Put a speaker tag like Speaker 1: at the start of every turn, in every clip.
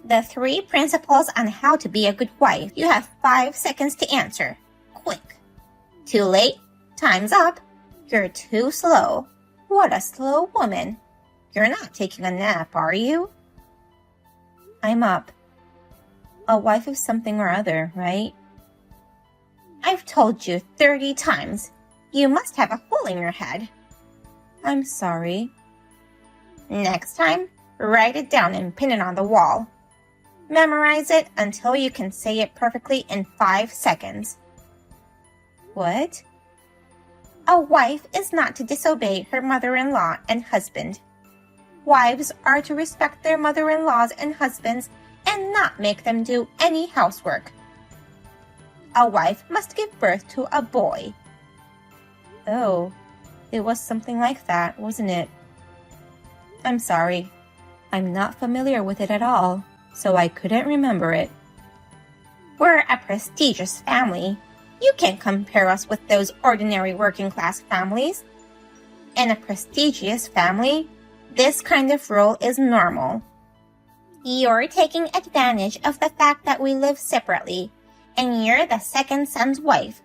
Speaker 1: The 3 principles on how to be a good wife. You have 5 seconds to answer. Quick. Too late. Time's up. You're too slow. What a slow woman. You're not taking a nap, are you? I'm up. A wife of something or other, right? I've told you 30 times. You must have a hole in your head. I'm sorry. Next time, write it down and pin it on the wall. Memorize it until you can say it perfectly in 5 seconds. What? A wife is not to disobey her mother-in-law and husband. Wives are to respect their mother-in-laws and husbands and not make them do any housework. A wife must give birth to a boy. Oh, it was something like that, wasn't it? I'm sorry. I'm not familiar with it at all, so I couldn't remember it. We're a prestigious family. You can't compare us with those ordinary working-class families. In a prestigious family, this kind of rule is normal. You're taking advantage of the fact that we live separately, and you're the second son's wife.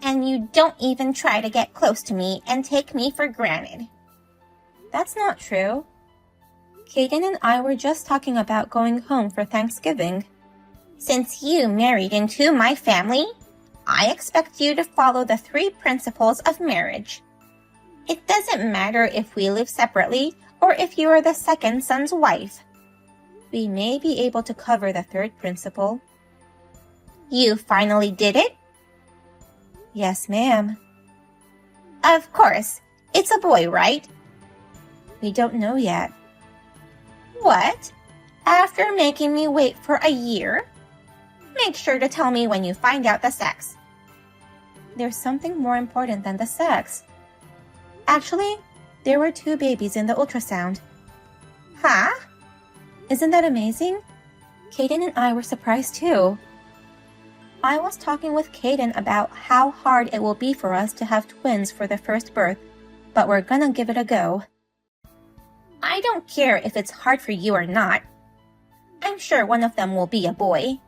Speaker 1: And you don't even try to get close to me and take me for granted. That's not true. Kaden and I were just talking about going home for Thanksgiving. Since you married into my family, I expect you to follow the 3 principles of marriage. It doesn't matter if we live separately or if you are the second son's wife. We may be able to cover the 3rd principle. You finally did it? Yes, ma'am. Of course. It's a boy, right? We don't know yet. What? After making me wait for a year? Make sure to tell me when you find out the sex. There's something more important than the sex. Actually, there were 2 babies in the ultrasound. Huh? Isn't that amazing? Kaden and I were surprised too. I was talking with Kaden about how hard it will be for us to have twins for the first birth, but we're gonna give it a go. I don't care if it's hard for you or not. I'm sure one of them will be a boy.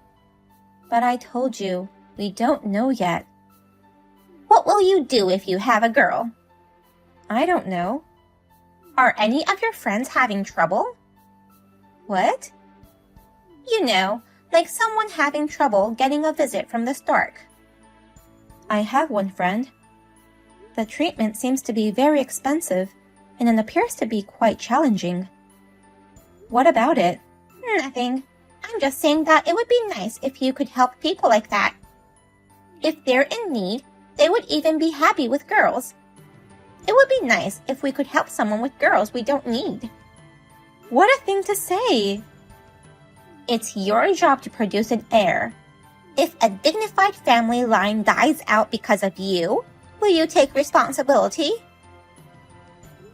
Speaker 1: But I told you, we don't know yet. What will you do if you have a girl? I don't know. Are any of your friends having trouble? What? You know, like someone having trouble getting a visit from the Stark. I have one friend. The treatment seems to be very expensive, and it appears to be quite challenging. What about it? Nothing. I'm just saying that it would be nice if you could help people like that. If they're in need, they would even be happy with girls. It would be nice if we could help someone with girls we don't need. What a thing to say! It's your job to produce an heir. If a dignified family line dies out because of you, will you take responsibility?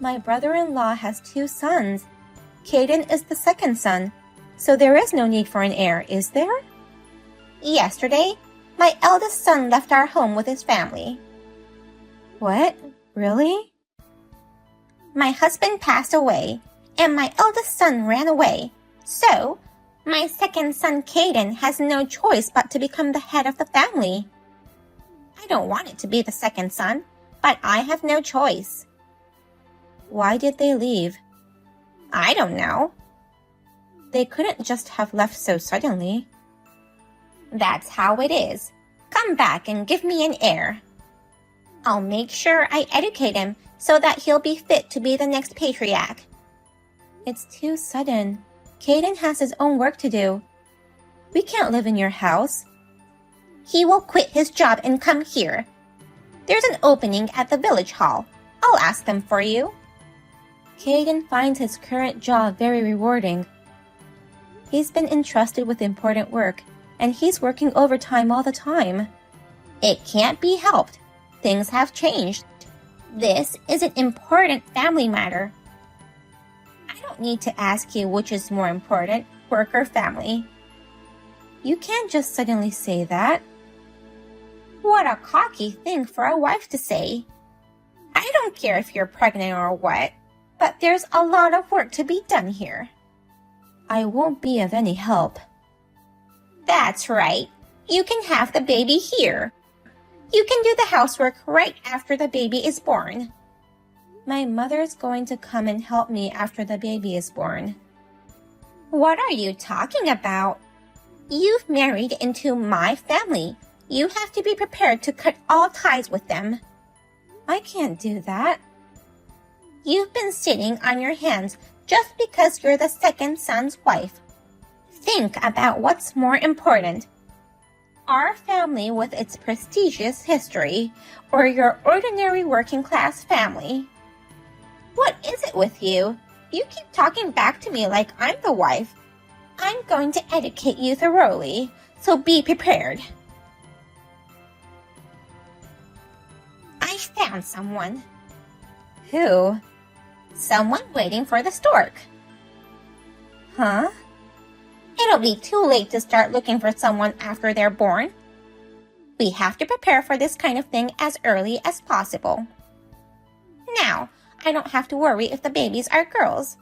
Speaker 1: My brother-in-law has 2 sons. Kaden is the second son, so there is no need for an heir, is there? Yesterday, my eldest son left our home with his family. What? Really? My husband passed away, and my eldest son ran away. So, my second son Kaden has no choice but to become the head of the family. I don't want it to be the second son, but I have no choice. Why did they leave? I don't know. They couldn't just have left so suddenly. That's how it is. Come back and give me an heir. I'll make sure I educate him so that he'll be fit to be the next patriarch. It's too sudden. Kaden has his own work to do. We can't live in your house. He will quit his job and come here. There's an opening at the village hall. I'll ask them for you. Kaden finds his current job very rewarding. He's been entrusted with important work, and he's working overtime all the time. It can't be helped. Things have changed. This is an important family matter. I don't need to ask you which is more important, work or family. You can't just suddenly say that. What a cocky thing for a wife to say. I don't care if you're pregnant or what, but there's a lot of work to be done here. I won't be of any help. That's right. You can have the baby here. You can do the housework right after the baby is born. My mother's going to come and help me after the baby is born. What are you talking about? You've married into my family. You have to be prepared to cut all ties with them. I can't do that. You've been sitting on your hands just because you're the second son's wife. Think about what's more important. Our family with its prestigious history, or your ordinary working class family. What is it with you? You keep talking back to me like I'm the wife. I'm going to educate you thoroughly, so be prepared. I found someone. Who? Someone waiting for the stork. Huh? It'll be too late to start looking for someone after they're born. We have to prepare for this kind of thing as early as possible. Now, I don't have to worry if the babies are girls.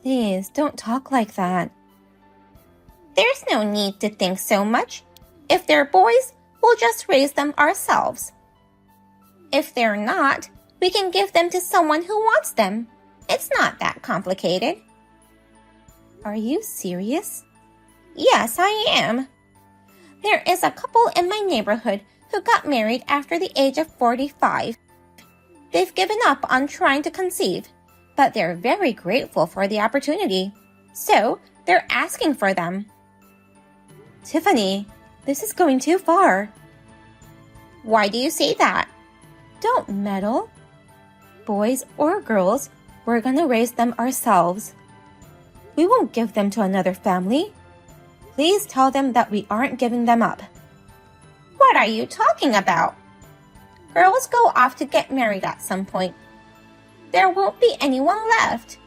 Speaker 1: Please, don't talk like that. There's no need to think so much. If they're boys, we'll just raise them ourselves. If they're not, we can give them to someone who wants them. It's not that complicated. Are you serious? Yes, I am. There is a couple in my neighborhood who got married after the age of 45. They've given up on trying to conceive, but they're very grateful for the opportunity. So, they're asking for them. Tiffany, this is going too far. Why do you say that? Don't meddle. Boys or girls, we're gonna raise them ourselves. We won't give them to another family. Please tell them that we aren't giving them up. What are you talking about? Girls go off to get married at some point. There won't be anyone left.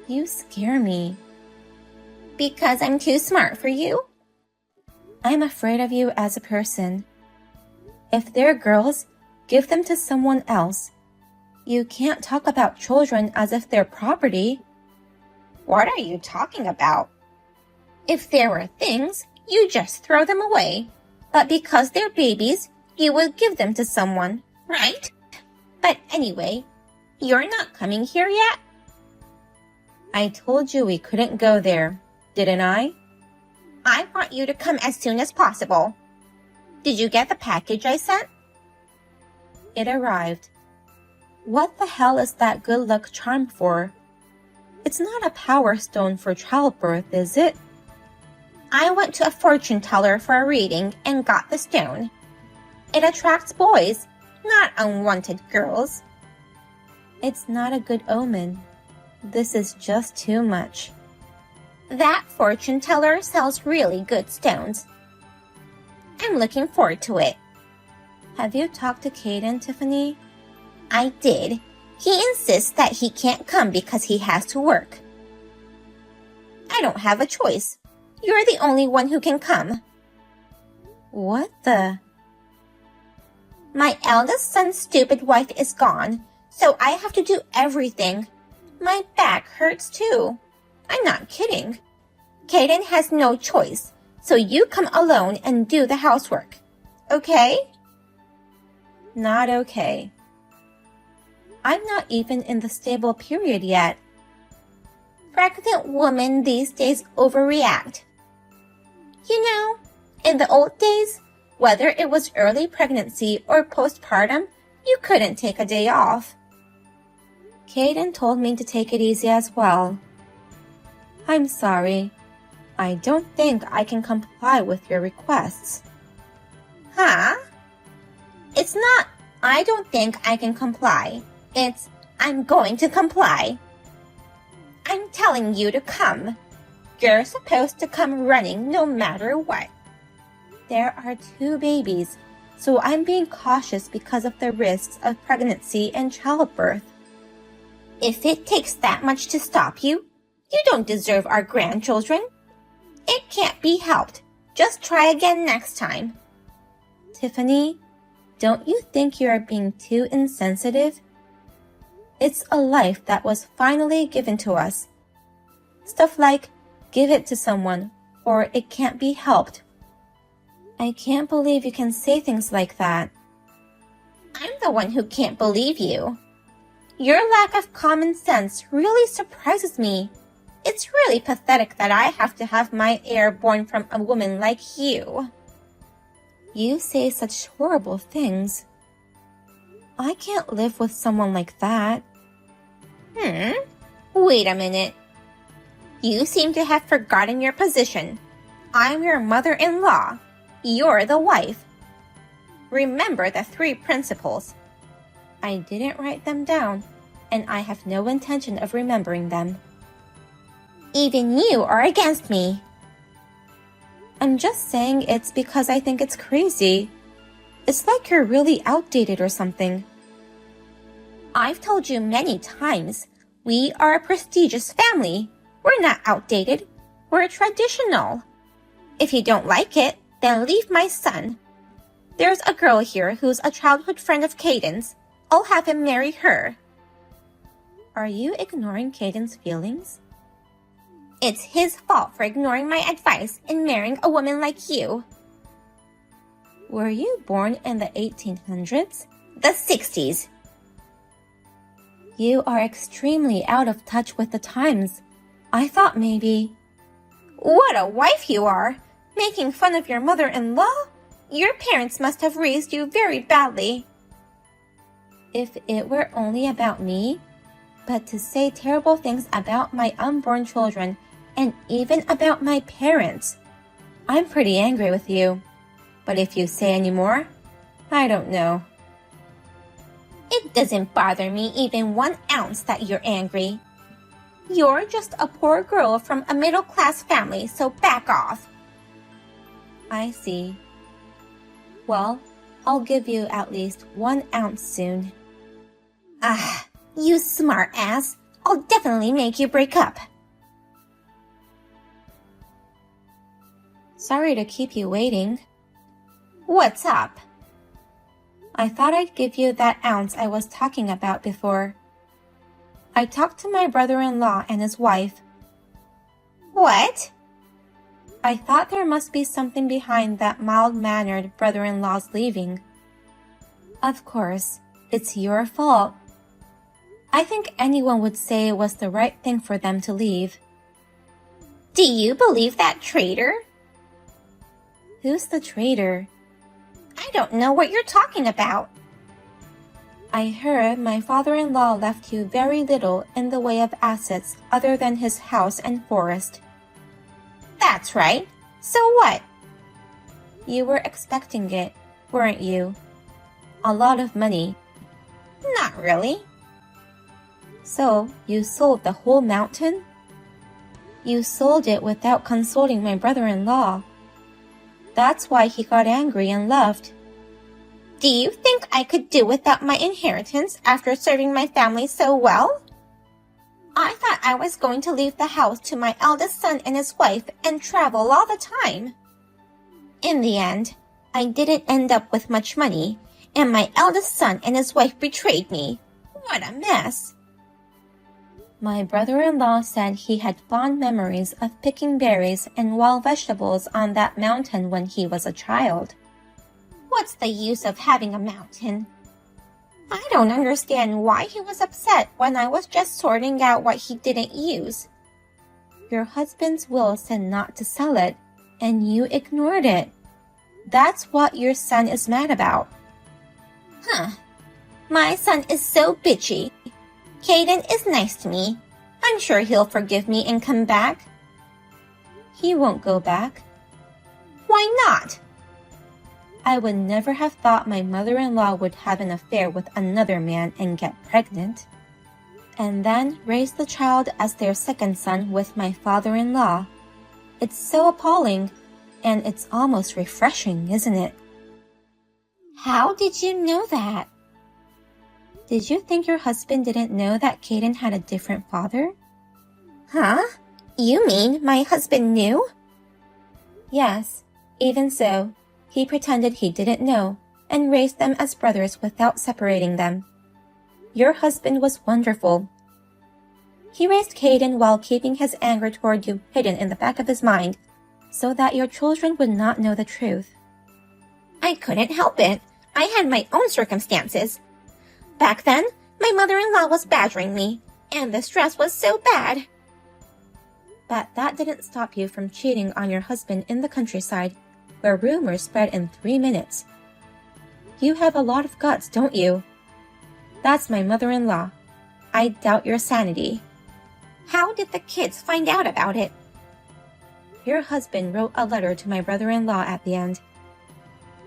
Speaker 1: You scare me. Because I'm too smart for you? I'm afraid of you as a person. If they're girls, give them to someone else. You can't talk about children as if they're property. What are you talking about? If there were things, you just throw them away. But because they're babies, you will give them to someone, right? But anyway, you're not coming here yet? I told you we couldn't go there, didn't I? I want you to come as soon as possible. Did you get the package I sent? It arrived. What the hell is that good luck charm for? It's not a power stone for childbirth, is it? I went to a fortune teller for a reading and got the stone. It attracts boys, not unwanted girls. It's not a good omen. This is just too much. That fortune teller sells really good stones. I'm looking forward to it. Have you talked to Caden, Tiffany? I did. He insists that he can't come because he has to work. I don't have a choice. You're the only one who can come. What the? My eldest son's stupid wife is gone, so I have to do everything. My back hurts too. I'm not kidding. Caden has no choice, so you come alone and do the housework. Okay? Not okay. I'm not even in the stable period yet. Pregnant women these days overreact. You know, in the old days, whether it was early pregnancy or postpartum, you couldn't take a day off. Caden told me to take it easy as well. I'm sorry. I don't think I can comply with your requests. Huh? It's not, I don't think I can comply. It's, I'm going to comply. I'm telling you to come. You're supposed to come running no matter what. There are 2 babies, so I'm being cautious because of the risks of pregnancy and childbirth. If it takes that much to stop you, you don't deserve our grandchildren. It can't be helped. Just try again next time. Tiffany, don't you think you are being too insensitive? It's a life that was finally given to us. Stuff like, give it to someone, or it can't be helped. I can't believe you can say things like that. I'm the one who can't believe you. Your lack of common sense really surprises me. It's really pathetic that I have to have my heir born from a woman like you. You say such horrible things. I can't live with someone like that. Wait a minute. You seem to have forgotten your position. I'm your mother-in-law. You're the wife. Remember the 3 principles. I didn't write them down, and I have no intention of remembering them. Even you are against me. I'm just saying it's because I think it's crazy. It's like you're really outdated or something. I've told you many times, we are a prestigious family. We're not outdated. We're traditional. If you don't like it, then leave my son. There's a girl here who's a childhood friend of Caden's. I'll have him marry her. Are you ignoring Caden's feelings? It's his fault for ignoring my advice and marrying a woman like you. Were you born in the 1800s? The 60s. You are extremely out of touch with the times. I thought maybe... What a wife you are! Making fun of your mother-in-law? Your parents must have raised you very badly. If it were only about me, but to say terrible things about my unborn children and even about my parents, I'm pretty angry with you. But if you say any more, I don't know. It doesn't bother me even 1 ounce that you're angry. You're just a poor girl from a middle-class family, so back off. I see. Well, I'll give you at least 1 ounce soon. You smart ass. I'll definitely make you break up. Sorry to keep you waiting. What's up? I thought I'd give you that ounce I was talking about before. I talked to my brother-in-law and his wife. What? I thought there must be something behind that mild-mannered brother-in-law's leaving. Of course, it's your fault. I think anyone would say it was the right thing for them to leave. Do you believe that traitor? Who's the traitor? I don't know what you're talking about. I heard my father-in-law left you very little in the way of assets other than his house and forest. That's right. So what? You were expecting it, weren't you? A lot of money. Not really. So, you sold the whole mountain? You sold it without consulting my brother-in-law. That's why he got angry and left. Do you think I could do without my inheritance after serving my family so well? I thought I was going to leave the house to my eldest son and his wife and travel all the time. In the end, I didn't end up with much money, and my eldest son and his wife betrayed me. What a mess. My brother-in-law said he had fond memories of picking berries and wild vegetables on that mountain when he was a child. What's the use of having a mountain? I don't understand why he was upset when I was just sorting out what he didn't use. Your husband's will said not to sell it, and you ignored it. That's what your son is mad about. My son is so bitchy. Caden is nice to me. I'm sure he'll forgive me and come back. He won't go back. Why not? I would never have thought my mother-in-law would have an affair with another man and get pregnant, and then raise the child as their second son with my father-in-law. It's so appalling, and it's almost refreshing, isn't it? How did you know that? Did you think your husband didn't know that Caden had a different father? Huh? You mean my husband knew? Yes, even so, he pretended he didn't know and raised them as brothers without separating them. Your husband was wonderful. He raised Caden while keeping his anger toward you hidden in the back of his mind, so that your children would not know the truth. I couldn't help it. I had my own circumstances. Back then, my mother-in-law was badgering me, and the stress was so bad. But that didn't stop you from cheating on your husband in the countryside, where rumors spread in 3 minutes. You have a lot of guts, don't you? That's my mother-in-law. I doubt your sanity. How did the kids find out about it? Your husband wrote a letter to my brother-in-law at the end.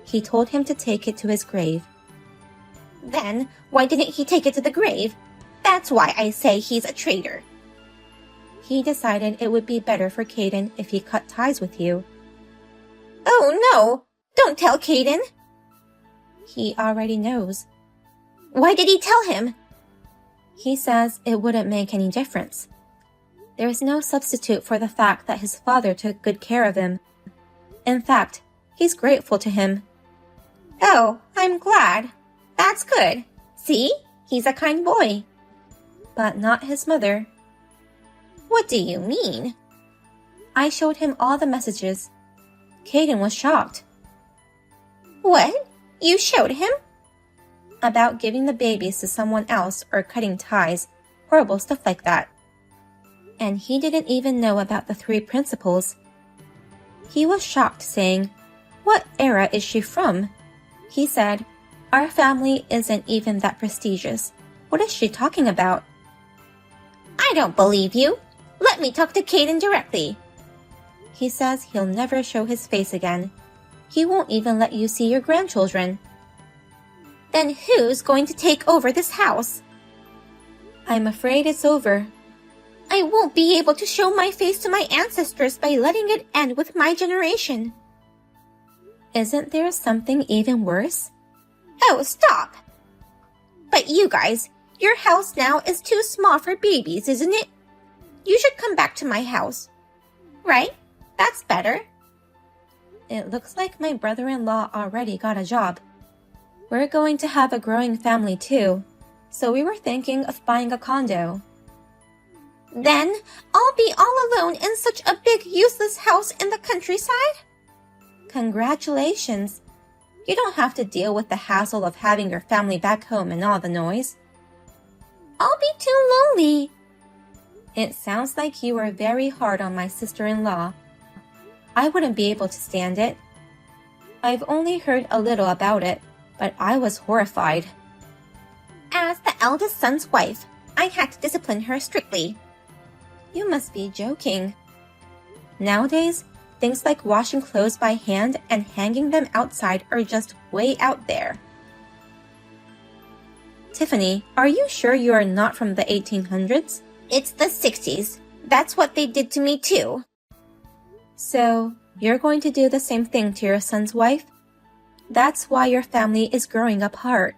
Speaker 1: He told him to take it to his grave. Then, why didn't he take it to the grave? That's why I say he's a traitor. He decided it would be better for Caden if he cut ties with you. Oh no! Don't tell Caden! He already knows. Why did he tell him? He says it wouldn't make any difference. There's no substitute for the fact that his father took good care of him. In fact, he's grateful to him. Oh, I'm glad. That's good. See? He's a kind boy. But not his mother. What do you mean? I showed him all the messages. Caden was shocked. What? You showed him? About giving the babies to someone else or cutting ties, horrible stuff like that. And he didn't even know about the 3 principles. He was shocked, saying, "What era is she from?" He said, "Our family isn't even that prestigious. What is she talking about?" I don't believe you. Let me talk to Caden directly. He says he'll never show his face again. He won't even let you see your grandchildren. Then who's going to take over this house? I'm afraid it's over. I won't be able to show my face to my ancestors by letting it end with my generation. Isn't there something even worse? Oh, stop! But you guys, your house now is too small for babies, isn't it? You should come back to my house. Right? That's better. It looks like my brother-in-law already got a job. We're going to have a growing family too, so we were thinking of buying a condo. Then I'll be all alone in such a big useless house in the countryside? Congratulations. You don't have to deal with the hassle of having your family back home and all the noise. I'll be too lonely. It sounds like you are very hard on my sister-in-law. I wouldn't be able to stand it. I've only heard a little about it, but I was horrified. As the eldest son's wife, I had to discipline her strictly. You must be joking. Nowadays, things like washing clothes by hand and hanging them outside are just way out there. Tiffany, are you sure you are not from the 1800s? It's the 60s. That's what they did to me too. So, you're going to do the same thing to your son's wife? That's why your family is growing apart.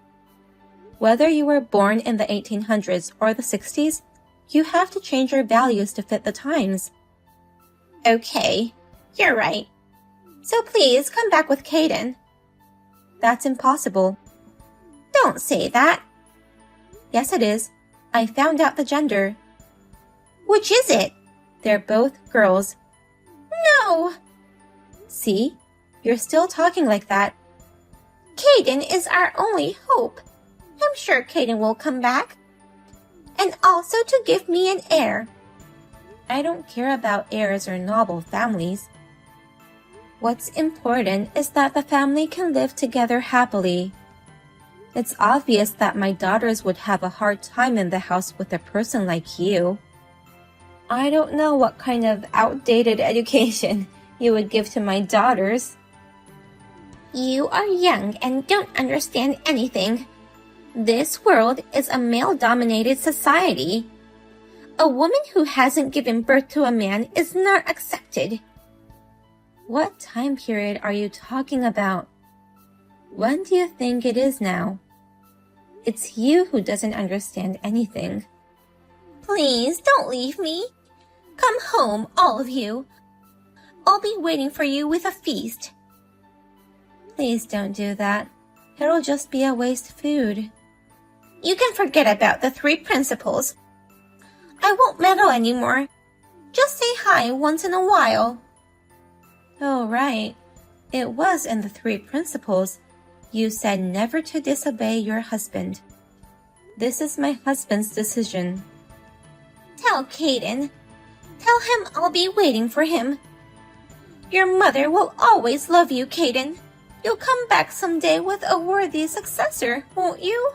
Speaker 1: Whether you were born in the 1800s or the 60s, you have to change your values to fit the times. Okay, you're right. So please come back with Caden. That's impossible. Don't say that. Yes, it is. I found out the gender. Which is it? They're both girls. No! See? You're still talking like that. Caden is our only hope. I'm sure Caden will come back. And also to give me an heir. I don't care about heirs or noble families. What's important is that the family can live together happily. It's obvious that my daughters would have a hard time in the house with a person like you. I don't know what kind of outdated education you would give to my daughters. You are young and don't understand anything. This world is a male-dominated society. A woman who hasn't given birth to a man is not accepted. What time period are you talking about? When do you think it is now? It's you who doesn't understand anything. Please don't leave me. Come home, all of you. I'll be waiting for you with a feast. Please don't do that. It'll just be a waste of food. You can forget about the 3 principles. I won't meddle anymore. Just say hi once in a while. Oh, right. It was in the 3 principles. You said never to disobey your husband. This is my husband's decision. Tell Caden. Tell him I'll be waiting for him. Your mother will always love you, Caden. You'll come back someday with a worthy successor, won't you?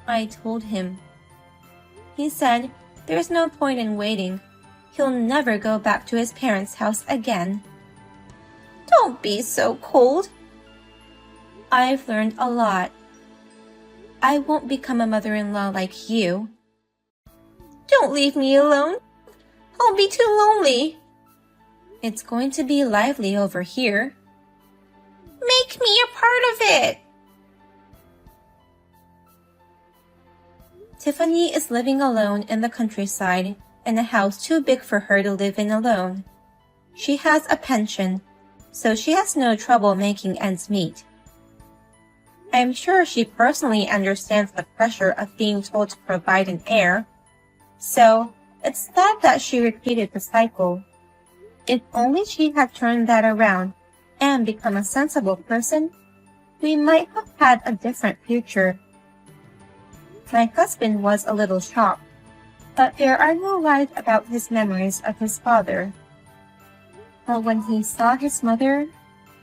Speaker 1: I told him. He said, there's no point in waiting. He'll never go back to his parents' house again. Don't be so cold. I've learned a lot. I won't become a mother-in-law like you. Don't leave me alone. I'll be too lonely. It's going to be lively over here. Make me a part of it. Tiffany is living alone in the countryside in a house too big for her to live in alone. She has a pension, so she has no trouble making ends meet. I'm sure she personally understands the pressure of being told to provide an heir, so it's sad that she repeated the cycle. If only she had turned that around and become a sensible person, we might have had a different future. My husband was a little shocked, but there are no lies about his memories of his father. But when he saw his mother,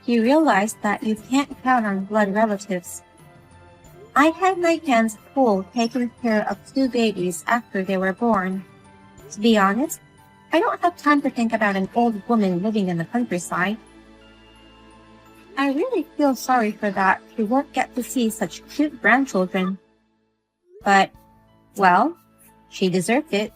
Speaker 1: he realized that you can't count on blood relatives. I had my hands full taking care of 2 babies after they were born. To be honest, I don't have time to think about an old woman living in the countryside. I really feel sorry for that she won't get to see such cute grandchildren. But, well, she deserved it.